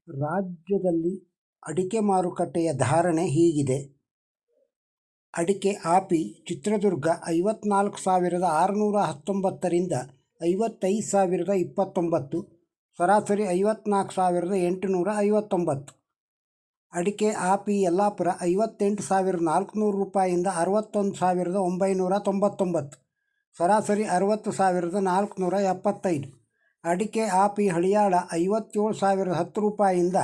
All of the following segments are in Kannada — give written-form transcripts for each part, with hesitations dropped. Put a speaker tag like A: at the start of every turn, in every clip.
A: ರಾಜ್ಯದಲ್ಲಿ ಅಡಿಕೆ ಮಾರುಕಟ್ಟೆಯ ಧಾರಣೆ ಹೀಗಿದೆ. ಅಡಿಕೆ ಆಪಿ ಚಿತ್ರದುರ್ಗ 54,619ರಿಂದ 55,029, ಸರಾಸರಿ 54,859. ಅಡಿಕೆ ಆಪಿ ಯಲ್ಲಾಪುರ 58,400 ರೂಪಾಯಿಂದ 61,999, ಸರಾಸರಿ 60,475. ಅಡಿಕೆ ಆಪಿ ಹಳಿಯಾಳ 57,010 ರೂಪಾಯಿಂದ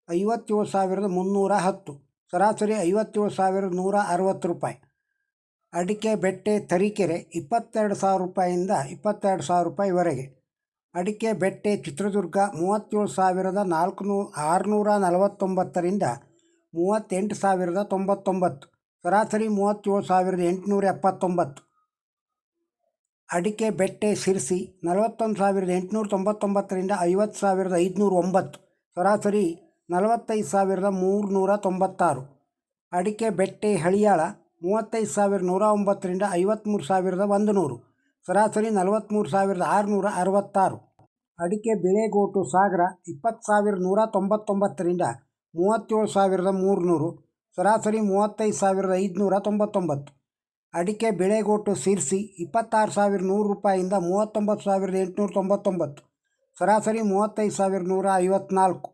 A: 57,310, ಸರಾಸರಿ 57,160 ರೂಪಾಯಿ. ಅಡಿಕೆ ಬೆಟ್ಟೆ ತರೀಕೆರೆ 22,000 ರೂಪಾಯಿಂದ 22,000 ರೂಪಾಯಿವರೆಗೆ. ಅಡಿಕೆ ಬೆಟ್ಟೆ ಚಿತ್ರದುರ್ಗ 37,649ರಿಂದ 38,099, ಸರಾಸರಿ 37,879. ಅಡಿಕೆ ಬೆಟ್ಟೆ ಸಿರ್ಸಿ 41,899ರಿಂದ 50,509, ಸರಾಸರಿ 45,396. ಅಡಿಕೆ ಬೆಟ್ಟೆ ಹಳಿಯಾಳ 35,109ರಿಂದ 53,100, ಸರಾಸರಿ 43,666. ಅಡಿಕೆ ಬಿಳೆಗೋಟು ಸಾಗರ 20,199ರಿಂದ 37,300, ಸರಾಸರಿ 35,599. ಅಡಿಕೆ ಬಿಳೆಗೋಟು ಸಿರ್ಸಿ 26,100 ರೂಪಾಯಿಂದ 39,899, ಸರಾಸರಿ 35,154.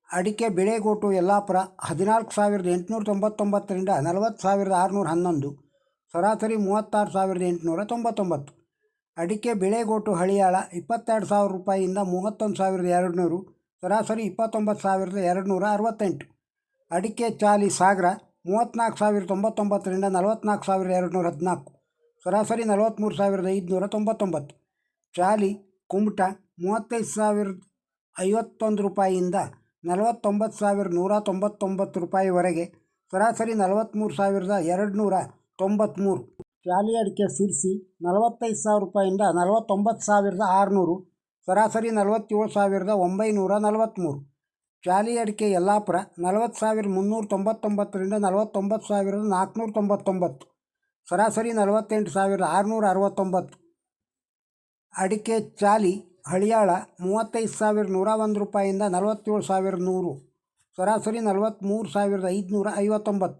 A: ಅಡಿಕೆ ಬಿಳೆಗೋಟು ಯಲ್ಲಾಪುರ 14,899ರಿಂದ 40,611, ಸರಾಸರಿ 36,899. ಅಡಿಕೆ ಬಿಳೆಗೋಟು ಹಳಿಯಾಳ 22,000 ರೂಪಾಯಿಂದ 31,200, ಸರಾಸರಿ 29,268. ಅಡಿಕೆ ಚಾಲಿ ಸಾಗರ 34,099ರಿಂದ 44,214, ಸರಾಸರಿ 43,599. ಚಾಲಿ ಕುಮಟ 35,051 ರೂಪಾಯಿಯಿಂದ 49,199 ರೂಪಾಯಿವರೆಗೆ, ಸರಾಸರಿ 43,293. ಚಾಲಿ ಅಡಿಕೆ ಸಿರ್ಸಿ 45,000 ರೂಪಾಯಿಂದ 49,600, ಸರಾಸರಿ 47,943. ಚಾಲಿ ಅಡಿಕೆ ಯಲ್ಲಾಪುರ 40,399ರಿಂದ 49,499, ಸರಾಸರಿ 48,669. ಅಡಿಕೆ ಚಾಲಿ ಹಳಿಯಾಳ 35,101 ರೂಪಾಯಿಂದ 47,100, ಸರಾಸರಿ 43,559.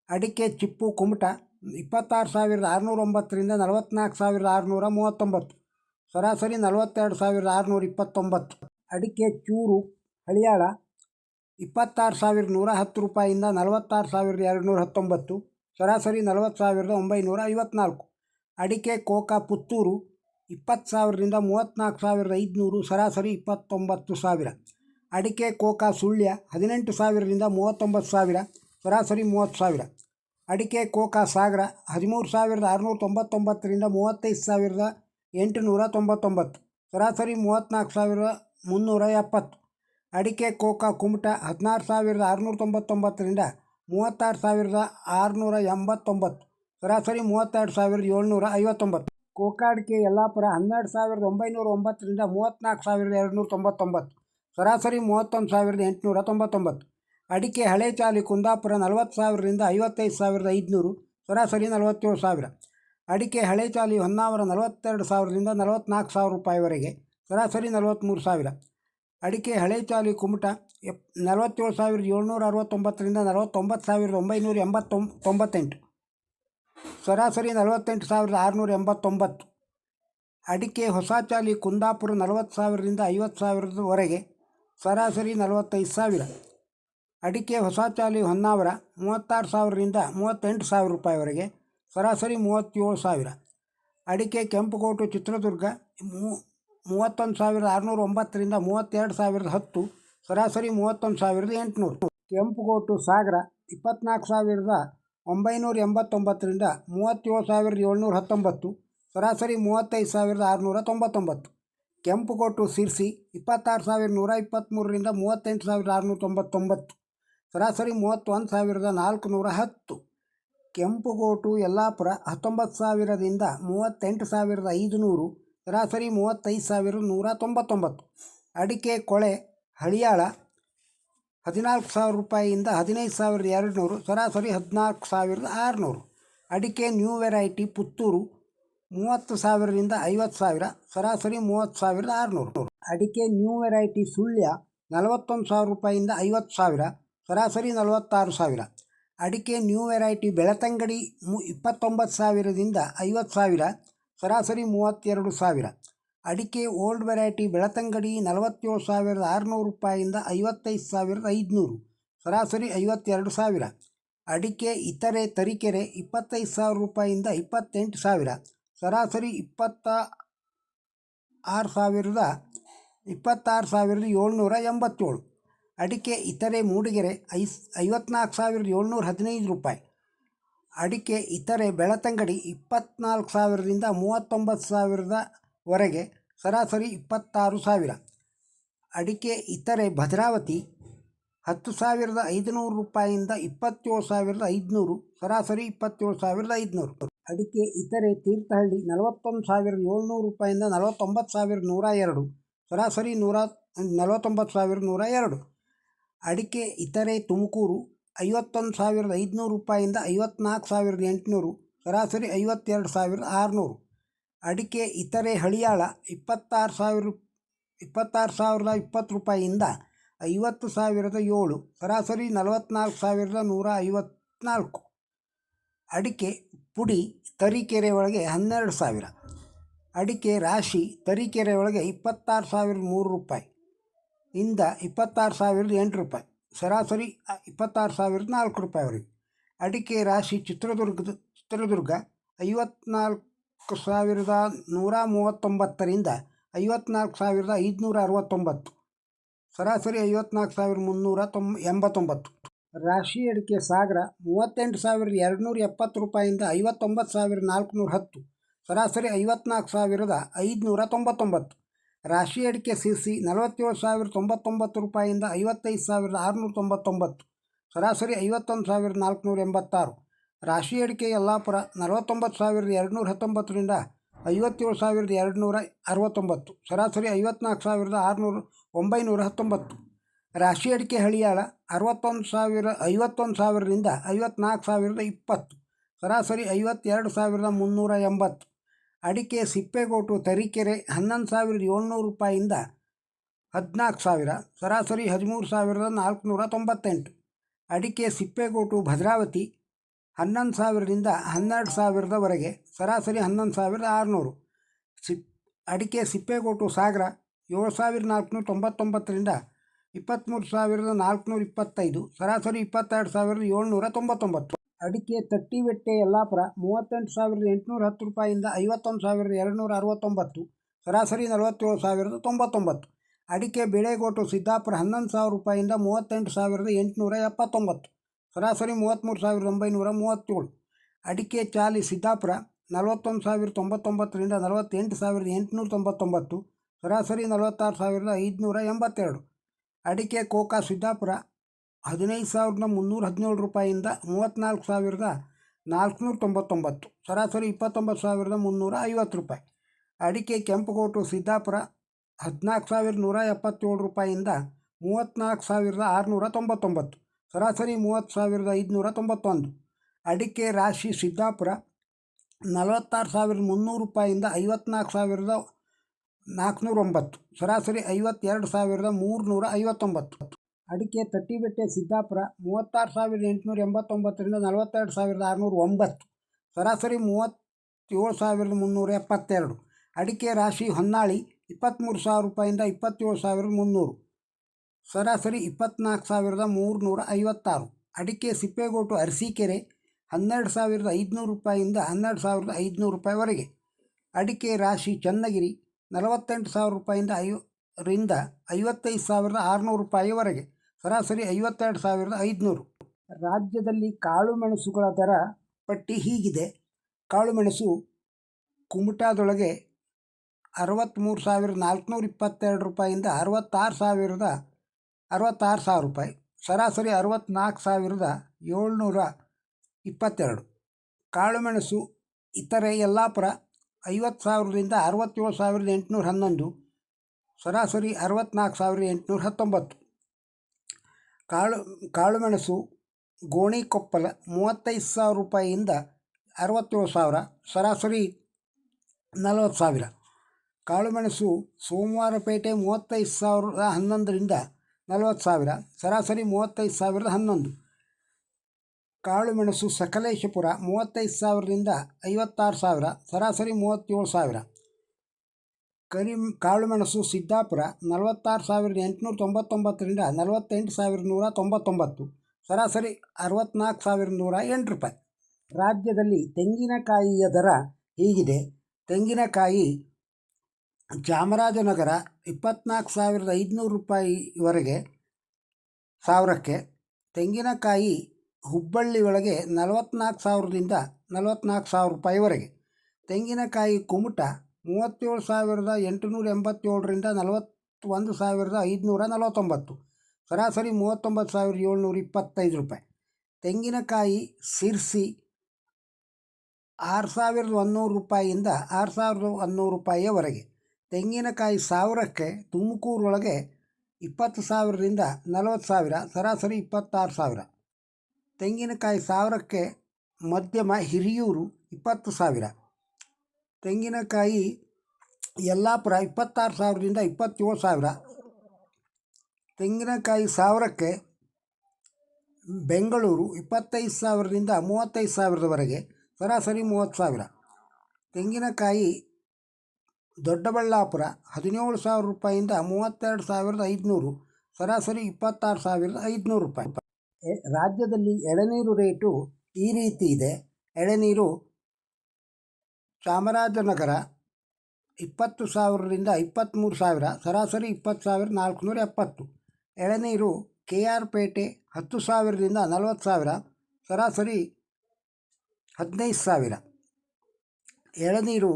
A: ಅಡಿಕೆ ಚಿಪ್ಪು ಕುಮಟ 26,609ರಿಂದ 44,639, ಸರಾಸರಿ 42,629. ಅಡಿಕೆ ಚೂರು ಹಳಿಯಾಳ 26,110 ರೂಪಾಯಿಂದ 46,219, ಸರಾಸರಿ 40,954. ಅಡಿಕೆ ಕೋಕಾ ಪುತ್ತೂರು 20,000ರಿಂದ 34,500, ಸರಾಸರಿ 29,000. ಅಡಿಕೆ ಕೋಕಾ ಸುಳ್ಯ 18,000ರಿಂದ 39,000, ಸರಾಸರಿ 30,000. ಅಡಿಕೆ ಕೋಕಾ ಸಾಗರ 13,699ರಿಂದ 35,899, ಸರಾಸರಿ 34,370. ಅಡಿಕೆ ಕೋಕಾ ಕುಮಟ 16,699ರಿಂದ 36,689, ಸರಾಸರಿ 32,759. ಕೋಕಾ ಅಡಿಕೆ ಯಲ್ಲಾಪುರ 12,909ರಿಂದ 34,299, ಸರಾಸರಿ 31,899. ಅಡಿಕೆ ಹಳೆ ಚಾಲಿ ಕುಂದಾಪುರ 40,000ರಿಂದ 55,500, ಸರಾಸರಿ 47,000. ಅಡಿಕೆ ಹಳೆ ಚಾಲಿ ಹೊನ್ನಾವರ 42,000ರಿಂದ 44,000 ರೂಪಾಯಿವರೆಗೆ, ಸರಾಸರಿ 43,000. ಅಡಿಕೆ ಹಳೆ ಚಾಲಿ ಕುಮಟ 47,769ರಿಂದ 49,998, ಸರಾಸರಿ 48,689. ಅಡಿಕೆ ಹೊಸ ಚಾಲಿ ಕುಂದಾಪುರ 40,000ರಿಂದ 50,000ವರೆಗೆ, ಸರಾಸರಿ 45,000. ಅಡಿಕೆ ಹೊಸ ಚಾಲಿ ಹೊನ್ನಾವರ 36,000ರಿಂದ 38,000 ರೂಪಾಯಿವರೆಗೆ, ಸರಾಸರಿ 37,000. ಅಡಿಕೆ ಕೆಂಪುಗೋಟು ಚಿತ್ರದುರ್ಗ 31,609ರಿಂದ 32,010, ಸರಾಸರಿ 31,800. ಕೆಂಪುಗೋಟು ಸಾಗರ 24,989ರಿಂದ 37,719, ಸರಾಸರಿ 35,699. ಕೆಂಪುಗೋಟು ಸಿರ್ಸಿ 26,123ರಿಂದ 38,699, ಸರಾಸರಿ 31,410. ಕೆಂಪುಗೋಟು ಯಲ್ಲಾಪುರ 19,000ರಿಂದ 38,500, ಸರಾಸರಿ 35,199. ಅಡಿಕೆ ಕೊಳೆ ಹಳಿಯಾಳ 14,000 ರೂಪಾಯಿಯಿಂದ 15,200, ಸರಾಸರಿ 14,600. ಅಡಿಕೆ ನ್ಯೂ ವೆರೈಟಿ ಪುತ್ತೂರು 30,000ರಿಂದ 50,000, ಸರಾಸರಿ 30,600. ಅಡಿಕೆ ನ್ಯೂ ವೆರೈಟಿ ಸುಳ್ಯ 41,000 ರೂಪಾಯಿಂದ 50,000, ಸರಾಸರಿ 46,000. ಅಡಿಕೆ ನ್ಯೂ ವೆರೈಟಿ ಬೆಳತಂಗಡಿ 29,000ದಿಂದ 50,000, ಸರಾಸರಿ 32,000. ಅಡಿಕೆ ಓಲ್ಡ್ ವೆರೈಟಿ ಬೆಳತಂಗಡಿ 47,600 ರೂಪಾಯಿಂದ 55,500, ಸರಾಸರಿ 52,000. ಅಡಿಕೆ ಇತರೆ ತರೀಕೆರೆ 25,000 ರೂಪಾಯಿಂದ 28,000, ಸರಾಸರಿ 26,787. ಅಡಿಕೆ ಇತರೆ ಮೂಡಿಗೆರೆ 54,715 ರೂಪಾಯಿ. ಅಡಿಕೆ ಇತರೆ ಬೆಳತಂಗಡಿ 24,000ರಿಂದ 39,000ವರೆಗೆ, ಸರಾಸರಿ 26,000. ಅಡಿಕೆ ಇತರೆ ಭದ್ರಾವತಿ 10,500 ರೂಪಾಯಿಂದ 27,500, ಸರಾಸರಿ 27,500. ಅಡಿಕೆ ಇತರೆ ತೀರ್ಥಹಳ್ಳಿ 41,700 ರೂಪಾಯಿಂದ 49,102, ಸರಾಸರಿ 49,102. ಅಡಿಕೆ ಇತರೆ ತುಮಕೂರು 51,500 ರೂಪಾಯಿಂದ 54,800, ಸರಾಸರಿ 52,600. ಅಡಿಕೆ ಇತರೆ ಹಳಿಯಾಳ 26,020 ರೂಪಾಯಿಂದ 50,007, ಸರಾಸರಿ 44,154. ಅಡಿಕೆ ಪುಡಿ ತರೀಕೆರೆ ಒಳಗೆ 12,000. ಅಡಿಕೆ ರಾಶಿ ತರೀಕೆರೆ ಒಳಗೆ 26,003 ರೂಪಾಯಿ ಇಂದ 26,008 ರೂಪಾಯಿ, ಸರಾಸರಿ 26,004 ರೂಪಾಯಿವರೆಗೆ. ಅಡಿಕೆ ರಾಶಿ ಚಿತ್ರದುರ್ಗ 54,139ರಿಂದ 54,569, ಸರಾಸರಿ 54,389. ರಾಶಿ ಅಡಿಕೆ ಸಾಗರ 38,270 ರೂಪಾಯಿಂದ 59,410, ಸರಾಸರಿ 54,599. ರಾಶಿ ಅಡಿಕೆ ಸಿರ್ಸಿ 47,099 ರೂಪಾಯಿಂದ 55,699, ಸರಾಸರಿ 51,486. ರಾಶಿ ಅಡಿಕೆ ಯಲ್ಲಾಪುರ 49,219ರಿಂದ 57,269, ಸರಾಸರಿ 54,919. ರಾಶಿ ಅಡಿಕೆ ಹಳಿಯಾಳ 51,000ರಿಂದ 54,020, ಸರಾಸರಿ 52,380. ಅಡಿಕೆ ಸಿಪ್ಪೆಗೋಟು ತರೀಕೆರೆ 11,700 ರೂಪಾಯಿಂದ 14,000, ಸರಾಸರಿ 13,498. ಅಡಿಕೆ ಸಿಪ್ಪೆಗೋಟು ಭದ್ರಾವತಿ 11,000ರಿಂದ 12,000ವರೆಗೆ, ಸರಾಸರಿ 11,600. ಅಡಿಕೆ ಸಿಪ್ಪೆಗೋಟು ಸಾಗರ 7,499ರಿಂದ 23,425, ಸರಾಸರಿ 22,799. ಅಡಿಕೆ ತಟ್ಟಿಬೆಟ್ಟೆ ಯಲ್ಲಾಪುರ 38,810 ರೂಪಾಯಿಂದ 51,269, ಸರಾಸರಿ 47,099. ಅಡಿಕೆ ಬೆಳೆಗೋಟು ಸಿದ್ದಾಪುರ 11,000 ರೂಪಾಯಿಂದ 38,879, ಸರಾಸರಿ 33,937. ಅಡಿಕೆ ಚಾಲಿ ಸಿದ್ದಾಪುರ 41,099ರಿಂದ 48,899, ಸರಾಸರಿ 46,582. ಅಡಿಕೆ ಕೋಕಾ ಸಿದ್ದಾಪುರ 15,317 ರೂಪಾಯಿಂದ 34,499, ಸರಾಸರಿ 29,350 ರೂಪಾಯಿ. ಅಡಿಕೆ ಕೆಂಪುಗೋಟು ಸಿದ್ದಾಪುರ 14,177 ರೂಪಾಯಿಂದ 34,699, ಸರಾಸರಿ 30,591. ಅಡಿಕೆ ರಾಶಿ ಸಿದ್ದಾಪುರ 46,300 ರೂಪಾಯಿಂದ 54,409, ಸರಾಸರಿ 52,359. ಅಡಿಕೆ ತಟ್ಟಿಬೆಟ್ಟೆ ಸಿದ್ದಾಪುರ 36,889ರಿಂದ 42,609, ಸರಾಸರಿ 37,372. ಅಡಿಕೆ ರಾಶಿ ಹೊನ್ನಾಳಿ 23,000 ರೂಪಾಯಿಂದ 27,300, ಸರಾಸರಿ 24,356. ಅಡಿಕೆ ಸಿಪ್ಪೆಗೋಟು ಅರಸೀಕೆರೆ 12,500 ರೂಪಾಯಿಂದ 12,500 ರೂಪಾಯಿವರೆಗೆ. ಅಡಿಕೆ ರಾಶಿ ಚನ್ನಗಿರಿ 48,000 ರೂಪಾಯಿಂದ 55,600 ರೂಪಾಯಿವರೆಗೆ, ಸರಾಸರಿ 52,500. ರಾಜ್ಯದಲ್ಲಿ ಕಾಳುಮೆಣಸುಗಳ ದರ ಪಟ್ಟಿ ಹೀಗಿದೆ. ಕಾಳುಮೆಣಸು ಕುಮಟಾದೊಳಗೆ 63,422 ರೂಪಾಯಿಂದ 66,000 ರೂಪಾಯಿ, ಸರಾಸರಿ 64,722. ಕಾಳುಮೆಣಸು ಇತರೆ ಯಲ್ಲಾಪುರ 50,000ರಿಂದ 67,811, ಸರಾಸರಿ 64,819. ಕಾಳುಮೆಣಸು ಗೋಣಿಕೊಪ್ಪಲ 35,000 ರೂಪಾಯಿಯಿಂದ 67,000, ಸರಾಸರಿ 40,000. ಕಾಳುಮೆಣಸು ಸೋಮವಾರಪೇಟೆ 35,011ರಿಂದ 40,000, ಸರಾಸರಿ 35,011. ಕಾಳುಮೆಣಸು ಸಕಲೇಶಪುರ 35,000ರಿಂದ 56,000, ಸರಾಸರಿ 37,000. ಕಾಳುಮೆಣಸು ಸಿದ್ದಾಪುರ 46,899ರಿಂದ 48,199, ಸರಾಸರಿ 64,108 ರೂಪಾಯಿ. ರಾಜ್ಯದಲ್ಲಿ ತೆಂಗಿನಕಾಯಿಯ ದರ ಹೀಗಿದೆ. ತೆಂಗಿನಕಾಯಿ ಚಾಮರಾಜನಗರ 24,500 ರೂಪಾಯಿವರೆಗೆ ಸಾವಿರಕ್ಕೆ. ತೆಂಗಿನಕಾಯಿ ಹುಬ್ಬಳ್ಳಿ ಒಳಗೆ 44,000ರಿಂದ 44,000 ರೂಪಾಯಿವರೆಗೆ. ತೆಂಗಿನಕಾಯಿ ಕುಮಟ 37,887ರಿಂದ 41,549, ಸರಾಸರಿ 39,725 ರೂಪಾಯಿ. ತೆಂಗಿನಕಾಯಿ ಸಿರ್ಸಿ 6,100 ರೂಪಾಯಿಯಿಂದ 6,100 ರೂಪಾಯಿಯವರೆಗೆ. ತೆಂಗಿನಕಾಯಿ ಸಾವಿರಕ್ಕೆ ತುಮಕೂರೊಳಗೆ 20,000ರಿಂದ 40,000, ಸರಾಸರಿ 26,000. ತೆಂಗಿನಕಾಯಿ ಸಾವಿರಕ್ಕೆ ಮಧ್ಯಮ ಹಿರಿಯೂರು 20,000. ತೆಂಗಿನಕಾಯಿ ಯಲ್ಲಾಪುರ 26,000ರಿಂದ 27,000. ತೆಂಗಿನಕಾಯಿ ಸಾವಿರಕ್ಕೆ ಬೆಂಗಳೂರು 25,000ರಿಂದ 35,000ವರೆಗೆ, ಸರಾಸರಿ 30,000. ತೆಂಗಿನಕಾಯಿ ದೊಡ್ಡಬಳ್ಳಾಪುರ 17,000 ರೂಪಾಯಿಯಿಂದ 32,500, ಸರಾಸರಿ 26,500 ರೂಪಾಯಿ. ರಾಜ್ಯದಲ್ಲಿ ಎಳನೀರು ರೇಟು ಈ ರೀತಿ ಇದೆ. ಎಳನೀರು ಚಾಮರಾಜನಗರ 20,000ರಿಂದ 23,000, ಸರಾಸರಿ 20,470. ಎಳನೀರು KR ಪೇಟೆ 10,000ರಿಂದ 40,000, ಸರಾಸರಿ 15,000. ಎಳನೀರು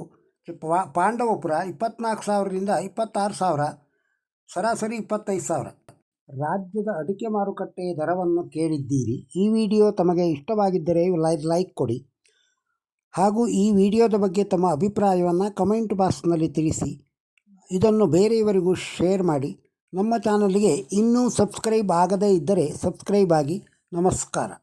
A: ಪಾಂಡವಪುರ 24,000ರಿಂದ 26,000, ಸರಾಸರಿ 25,000. ರಾಜ್ಯದ ಅಡಿಕೆ ಮಾರುಕಟ್ಟೆಯ ದರವನ್ನು ಕೇಳಿದ್ದೀರಿ. ಈ ವಿಡಿಯೋ ತಮಗೆ ಇಷ್ಟವಾಗಿದ್ದರೆ ಲೈಕ್ ಕೊಡಿ ಹಾಗೂ ಈ ವಿಡಿಯೋದ ಬಗ್ಗೆ ತಮ್ಮ ಅಭಿಪ್ರಾಯವನ್ನು ಕಮೆಂಟ್ ಬಾಕ್ಸ್ನಲ್ಲಿ ತಿಳಿಸಿ. ಇದನ್ನು ಬೇರೆಯವರಿಗೂ ಶೇರ್ ಮಾಡಿ. ನಮ್ಮ ಚಾನಲ್ಗೆ ಇನ್ನೂ ಸಬ್ಸ್ಕ್ರೈಬ್ ಆಗದೇ ಇದ್ದರೆ ಸಬ್ಸ್ಕ್ರೈಬ್ ಆಗಿ. ನಮಸ್ಕಾರ.